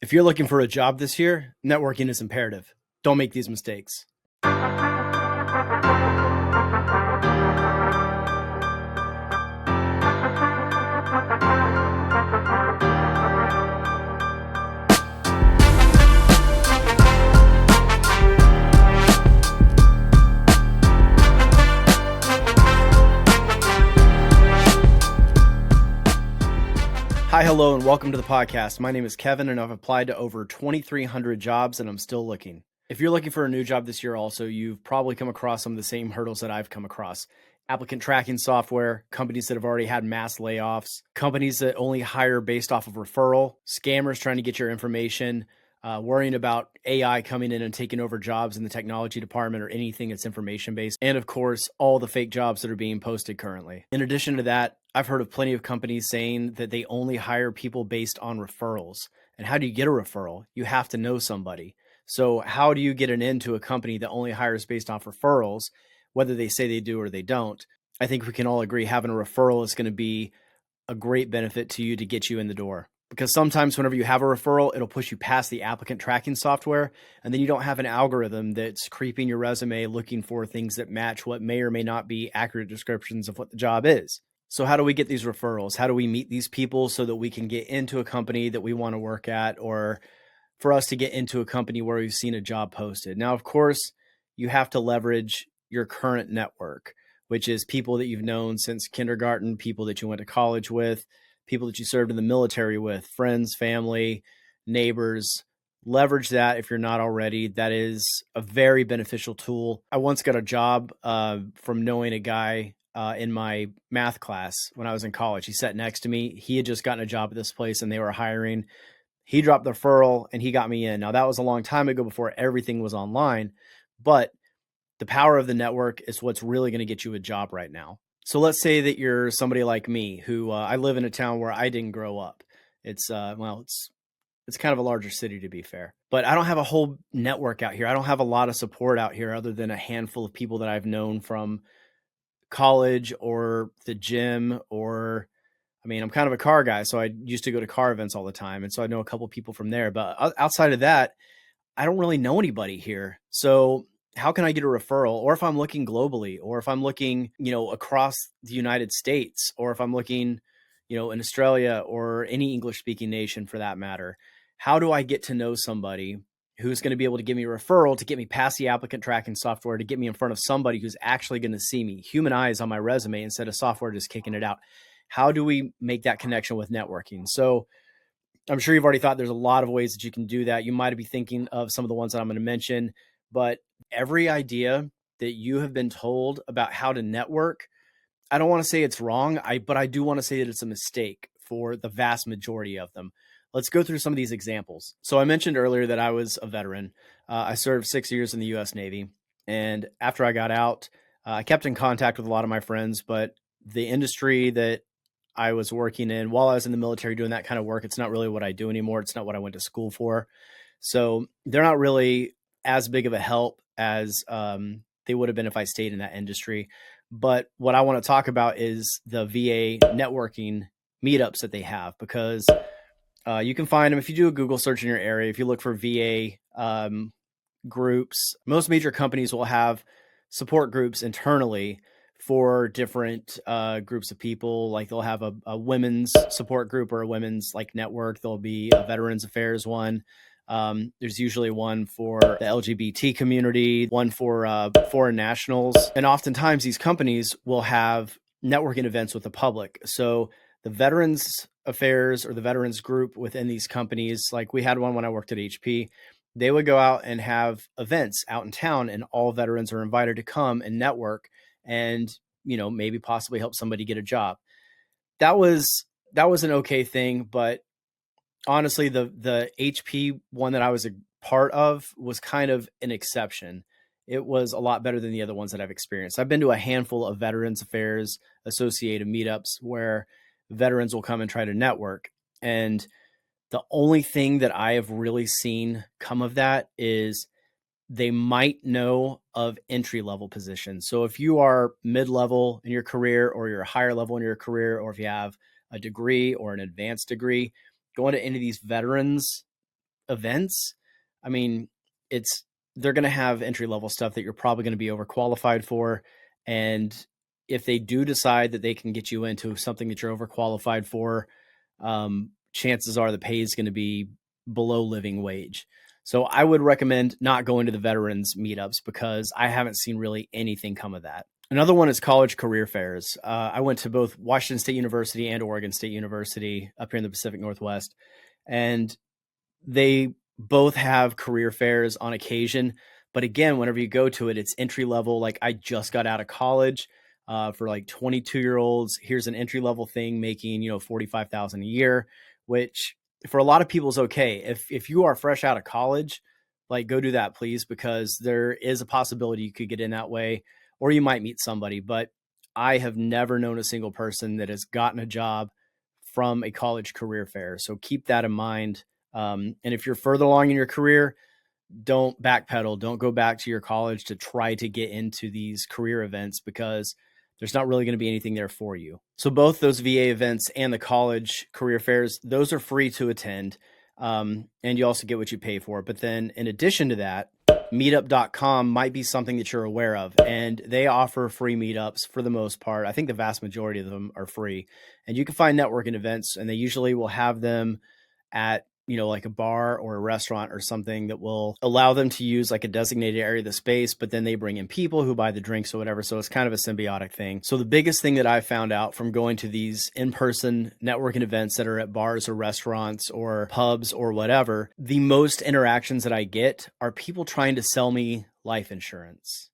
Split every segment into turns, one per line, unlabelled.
If you're looking for a job this year, networking is imperative. Don't make these mistakes. Hi, hello, and welcome to the podcast. My name is Kevin, and I've applied to over 2,300 jobs, and I'm still looking. If you're looking for a new job this year also, you've probably come across some of the same hurdles that I've come across. Applicant tracking software, companies that have already had mass layoffs, companies that only hire based off of referral, scammers trying to get your information, worrying about AI coming in and taking over jobs in the technology department or anything that's information-based, and of course, all the fake jobs that are being posted currently. In addition to that, I've heard of plenty of companies saying that they only hire people based on referrals. And how do you get a referral? You have to know somebody. So how do you get an in to a company that only hires based off referrals, whether they say they do or they don't? I think we can all agree having a referral is going to be a great benefit to you to get you in the door. Because sometimes whenever you have a referral, it'll push you past the applicant tracking software, and then you don't have an algorithm that's creeping your resume looking for things that match what may or may not be accurate descriptions of what the job is. So how do we get these referrals? How do we meet these people so that we can get into a company that we want to work at, or for us to get into a company where we've seen a job posted? Now, of course, you have to leverage your current network, which is people that you've known since kindergarten, people that you went to college with, people that you served in the military with, friends, family, neighbors. Leverage that if you're not already. That is a very beneficial tool. I once got a job from knowing a guy in my math class when I was in college. He sat next to me. He had just gotten a job at this place and they were hiring. He dropped the referral and he got me in. Now, that was a long time ago before everything was online, but the power of the network is what's really going to get you a job right now. So let's say that you're somebody like me who I live in a town where I didn't grow up. It's kind of a larger city, to be fair, but I don't have a whole network out here. I don't have a lot of support out here other than a handful of people that I've known from college or the gym, or I'm kind of a car guy, so I used to go to car events all the time. And so I know a couple of people from there, but outside of that, I don't really know anybody here. So how can I get a referral? Or if I'm looking globally, or if I'm looking, across the United States, or if I'm looking, in Australia or any English speaking nation for that matter, how do I get to know somebody who's going to be able to give me a referral to get me past the applicant tracking software, to get me in front of somebody who's actually going to see me, human eyes on my resume instead of software just kicking it out? How do we make that connection with networking? So I'm sure you've already thought there's a lot of ways that you can do that. You might be thinking of some of the ones that I'm going to mention, but every idea that you have been told about how to network, I don't want to say it's wrong, but I do want to say that it's a mistake for the vast majority of them. Let's go through some of these examples. So I mentioned earlier that I was a veteran. I served 6 years in the U.S. Navy. And after I got out, I kept in contact with a lot of my friends, but the industry that I was working in while I was in the military doing that kind of work, it's not really what I do anymore. It's not what I went to school for. So they're not really as big of a help as they would have been if I stayed in that industry. But what I want to talk about is the VA networking meetups that they have, because you can find them if you do a Google search in your area. If you look for VA groups, most major companies will have support groups internally for different groups of people. Like they'll have a women's support group or a women's network. There'll be a Veterans Affairs one. There's usually one for the LGBT community, one for foreign nationals. And oftentimes these companies will have networking events with the public. So the Veterans Affairs or the Veterans group within these companies, like we had one when I worked at HP, they would go out and have events out in town, and all veterans are invited to come and network and, maybe possibly help somebody get a job. That was an okay thing, but honestly, the HP one that I was a part of was kind of an exception. It was a lot better than the other ones that I've experienced. I've been to a handful of Veterans Affairs associated meetups where veterans will come and try to network. And the only thing that I have really seen come of that is they might know of entry-level positions. So if you are mid-level in your career, or you're higher level in your career, or if you have a degree or an advanced degree, going to any of these veterans events, I mean, they're going to have entry level stuff that you're probably going to be overqualified for. And if they do decide that they can get you into something that you're overqualified for, chances are the pay is going to be below living wage. So I would recommend not going to the veterans meetups because I haven't seen really anything come of that. Another one is college career fairs. I went to both Washington State University and Oregon State University up here in the Pacific Northwest, and they both have career fairs on occasion. But again, whenever you go to it, it's entry level. Like I just got out of college for like 22-year-olds. Here's an entry level thing making, $45,000 a year, which for a lot of people is okay. If you are fresh out of college, like go do that, please, because there is a possibility you could get in that way, or you might meet somebody. But I have never known a single person that has gotten a job from a college career fair. So keep that in mind. And if you're further along in your career, don't backpedal. Don't go back to your college to try to get into these career events because there's not really going to be anything there for you. So both those VA events and the college career fairs, those are free to attend. And you also get what you pay for. But then in addition to that, meetup.com might be something that you're aware of, and they offer free meetups for the most part. I think the vast majority of them are free, and you can find networking events, and they usually will have them at like a bar or a restaurant or something that will allow them to use like a designated area of the space, but then they bring in people who buy the drinks or whatever. So it's kind of a symbiotic thing. So the biggest thing that I found out from going to these in-person networking events that are at bars or restaurants or pubs or whatever, the most interactions that I get are people trying to sell me life insurance.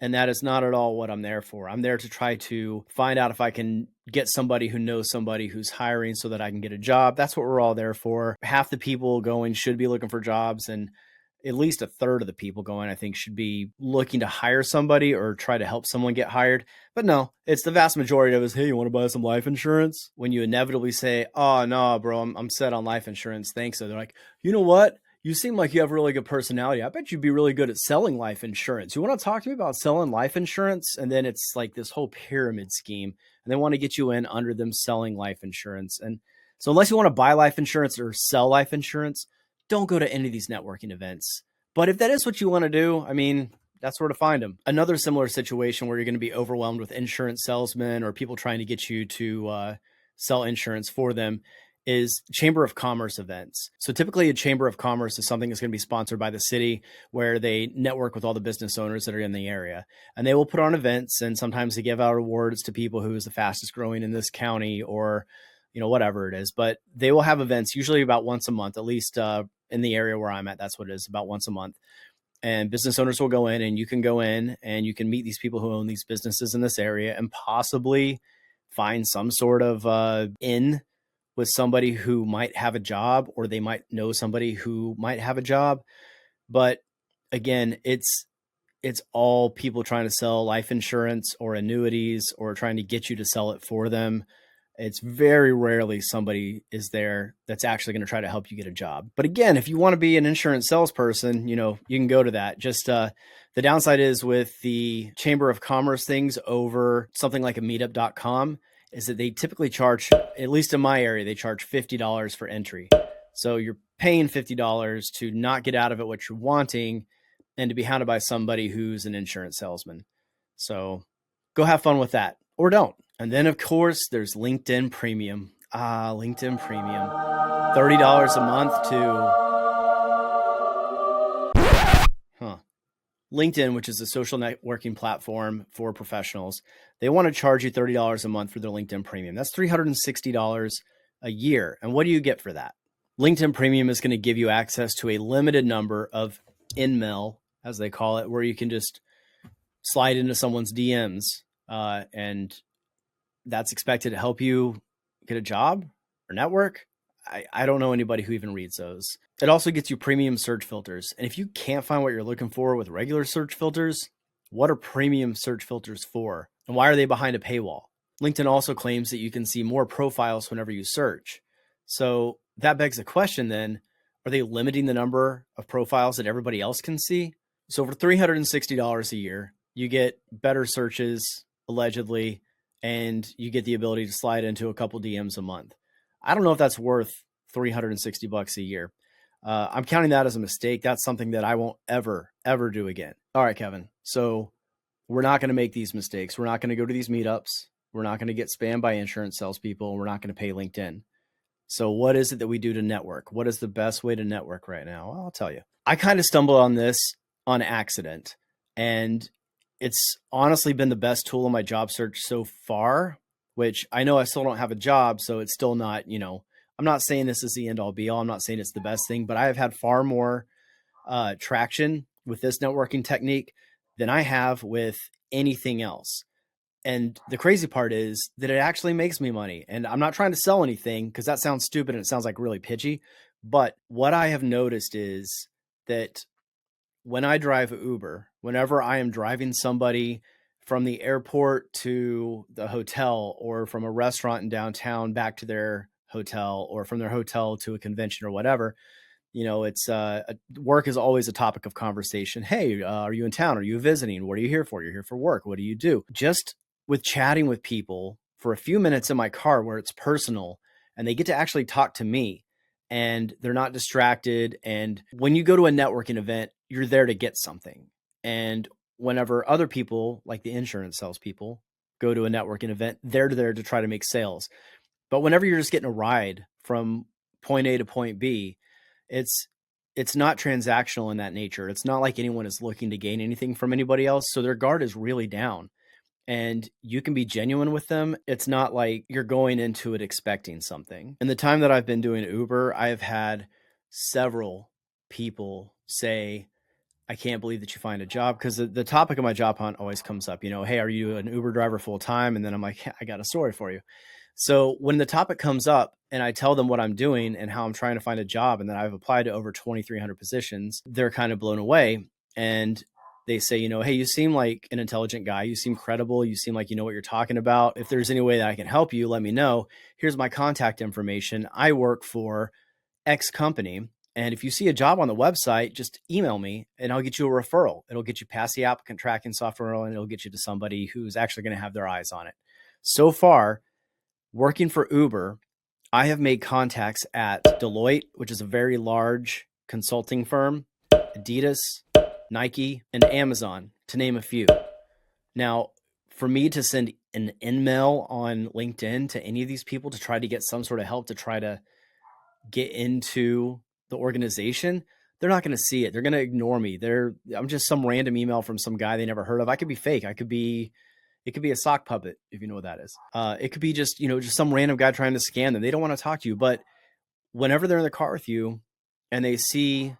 And that is not at all what I'm there for. I'm there to try to find out if I can get somebody who knows somebody who's hiring so that I can get a job. That's what we're all there for. Half the people going should be looking for jobs, and at least a third of the people going, I think, should be looking to hire somebody or try to help someone get hired. But no, it's the vast majority of us. Hey, you want to buy some life insurance? When you inevitably say, oh, no, bro, I'm set on life insurance. Thanks. So they're like, you know what? You seem like you have really good personality. I bet you'd be really good at selling life insurance. You want to talk to me about selling life insurance? And then it's like this whole pyramid scheme, and they want to get you in under them selling life insurance. And so unless you want to buy life insurance or sell life insurance, don't go to any of these networking events. But if that is what you want to do, I mean, that's where to find them. Another similar situation where you're going to be overwhelmed with insurance salesmen or people trying to get you to sell insurance for them is Chamber of Commerce events. So typically a Chamber of Commerce is something that's going to be sponsored by the city where they network with all the business owners that are in the area. And they will put on events, and sometimes they give out awards to people who is the fastest growing in this county or, whatever it is. But they will have events usually about once a month, at least in the area where I'm at. That's what it is, about once a month. And business owners will go in, and you can go in and you can meet these people who own these businesses in this area and possibly find some sort of in with somebody who might have a job, or they might know somebody who might have a job. But again, it's all people trying to sell life insurance or annuities or trying to get you to sell it for them. It's very rarely somebody is there that's actually going to try to help you get a job. But again, if you want to be an insurance salesperson, you can go to that. Just the downside is with the Chamber of Commerce things over something like a meetup.com is that they typically charge, at least in my area, they charge $50 for entry. So you're paying $50 to not get out of it what you're wanting and to be hounded by somebody who's an insurance salesman. So go have fun with that, or don't. And then, of course, there's LinkedIn Premium. LinkedIn Premium. $30 a month to LinkedIn, which is a social networking platform for professionals. They want to charge you $30 a month for their LinkedIn Premium. That's $360 a year. And what do you get for that? LinkedIn Premium is going to give you access to a limited number of in-mail, as they call it, where you can just slide into someone's DMs and that's expected to help you get a job or network. I don't know anybody who even reads those. It also gets you premium search filters. And if you can't find what you're looking for with regular search filters, what are premium search filters for? And why are they behind a paywall? LinkedIn also claims that you can see more profiles whenever you search. So that begs the question then, are they limiting the number of profiles that everybody else can see? So for $360 a year, you get better searches, allegedly, and you get the ability to slide into a couple DMs a month. I don't know if that's worth $360 a year. I'm counting that as a mistake. That's something that I won't ever do again. All right, Kevin. So we're not going to make these mistakes. We're not going to go to these meetups. We're not going to get spammed by insurance salespeople. We're not going to pay LinkedIn. So what is it that we do to network? What is the best way to network right now? Well, I'll tell you. I kind of stumbled on this on accident, and it's honestly been the best tool in my job search so far, which I know I still don't have a job. So it's still not, I'm not saying this is the end all be all. I'm not saying it's the best thing, but I have had far more traction with this networking technique than I have with anything else. And the crazy part is that it actually makes me money. And I'm not trying to sell anything because that sounds stupid and it sounds like really pitchy. But what I have noticed is that when I drive Uber, whenever I am driving somebody from the airport to the hotel, or from a restaurant in downtown back to their hotel, or from their hotel to a convention or whatever, it's work is always a topic of conversation. Hey, are you in town? Are you visiting? What are you here for? You're here for work. What do you do? Just with chatting with people for a few minutes in my car where it's personal and they get to actually talk to me and they're not distracted. And when you go to a networking event, you're there to get something. And whenever other people, like the insurance salespeople, go to a networking event, they're there to try to make sales. But whenever you're just getting a ride from point A to point B, it's not transactional in that nature. It's not like anyone is looking to gain anything from anybody else. So their guard is really down. And you can be genuine with them. It's not like you're going into it expecting something. In the time that I've been doing Uber, I have had several people say, I can't believe that you find a job, because the topic of my job hunt always comes up, hey, are you an Uber driver full time? And then I'm like, I got a story for you. So when the topic comes up and I tell them what I'm doing and how I'm trying to find a job, and that I've applied to over 2,300 positions, they're kind of blown away. And they say, hey, you seem like an intelligent guy. You seem credible. You seem like you know what you're talking about. If there's any way that I can help you, let me know. Here's my contact information. I work for X company. And if you see a job on the website, just email me and I'll get you a referral. It'll get you past the applicant tracking software and it'll get you to somebody who's actually going to have their eyes on it. So far, working for Uber, I have made contacts at Deloitte, which is a very large consulting firm, Adidas, Nike, and Amazon, to name a few. Now, for me to send an email on LinkedIn to any of these people to try to get some sort of help to try to get into the organization, they're not going to see it. They're going to ignore me. I'm just some random email from some guy they never heard of. I could be fake. It could be a sock puppet, if you know what that is. It could be just some random guy trying to scam them. They don't want to talk to you. But whenever they're in the car with you and they see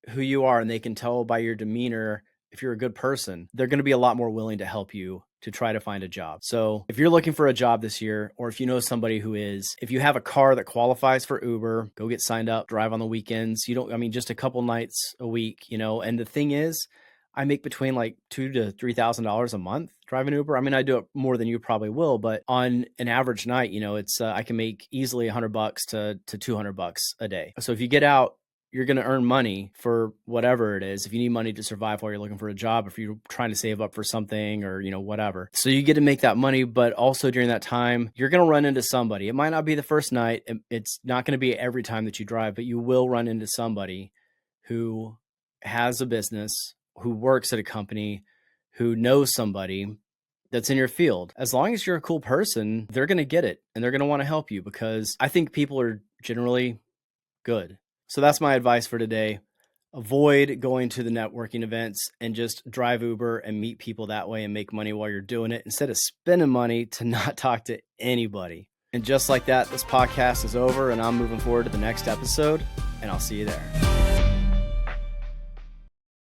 who you are and they can tell by your demeanor if you're a good person, they're going to be a lot more willing to help you to try to find a job. So if you're looking for a job this year, or if you know somebody who is, if you have a car that qualifies for Uber, go get signed up, drive on the weekends. Just a couple nights a week, and the thing is, I make between like $2,000 to $3,000 a month driving Uber. I do it more than you probably will, but on an average night, it's I can make easily $100 to $200 a day. So if you get out, you're going to earn money for whatever it is. If you need money to survive while you're looking for a job, if you're trying to save up for something or, whatever. So you get to make that money, but also during that time, you're going to run into somebody. It might not be the first night. It's not going to be every time that you drive, but you will run into somebody who has a business, who works at a company, who knows somebody that's in your field. As long as you're a cool person, they're going to get it and they're going to want to help you, because I think people are generally good. So that's my advice for today. Avoid going to the networking events and just drive Uber and meet people that way and make money while you're doing it, instead of spending money to not talk to anybody. And just like that, this podcast is over and I'm moving forward to the next episode, and I'll see you there.